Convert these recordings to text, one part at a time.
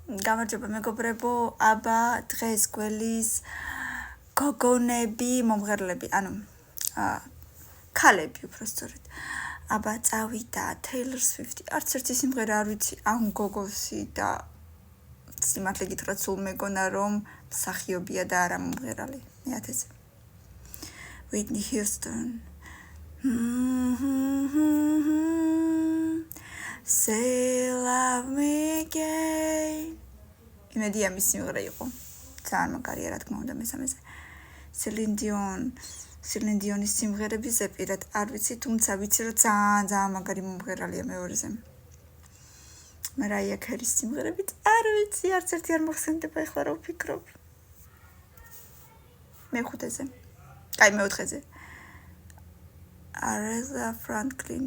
გამარჯობა მეგობრებო, აბა დღეს გველის გოგონები, მომღერლები, ანუ ქალები უფრო სწორედ. აბა წავიდა Taylor Swift, არც ერთი სიმღერა არ ვიცი ამ გოგოსი და სიმართლე გითხრათ სულ მეგონა რომ მსახიობია და არა მომღერალი. მეათეზე. Whitney Houston. Say love me again. იმედია მის სიმღერა იყო. ძალიან მაგარია რა თქმა უნდა მესამეზე. Celine Dionis სიმღერები ზეპირად არ ვიცი, თუმცა ვიცი რომ ძალიან მაგარი მომღერალია მეორეზე. Mariah Carey სიმღერები არ ვიცი, არც ერთი არ მოხსენდება ეხლა რა ვფიქრობ. მეხუთეზე. აი მეოთხეზე. Aretha Franklin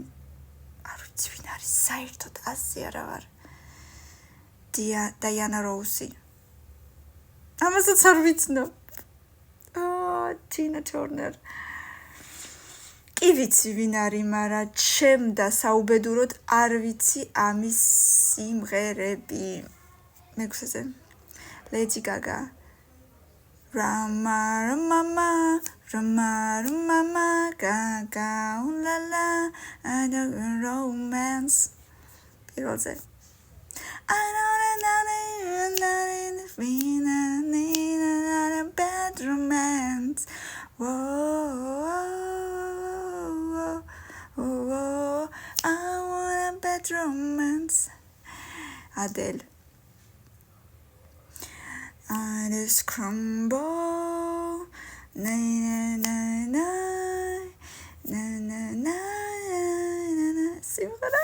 არ ვიცი ვინ არის საერთოდ ასე არა ვარ. Diana Ross. ამასაც არ ვიცნობ. Tina Turner. კი ვიცი ვინ არის, მაგრამ ჩემ და საუბედუროდ არ ვიცი ამის სიმღერები. მეექვსეზე. Lady Gaga. Rama, Gaga, la la, I know romance. პირველზე. I know that a bad romance. Whoa, I want a bad romance. Adele. I just crumble. Na na na na na na na. Სიმღერა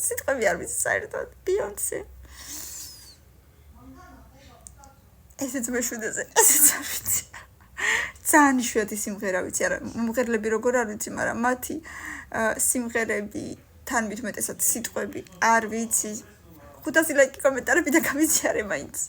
სიტყვები არ ვიცი საერთოდ. Beyoncé. ესეც მეშვიდეზე, ესეც არ ვიცი. ძალიან იშვიათი სიმღერა ვიცი, არა, მომღერლები როგორ არ ვიცი, მაგრამ მათი სიმღერები თან მithumetesat სიტყვები არ ვიცი. 500 ლაიკი კომენტარები და გამიზიარე მაინც.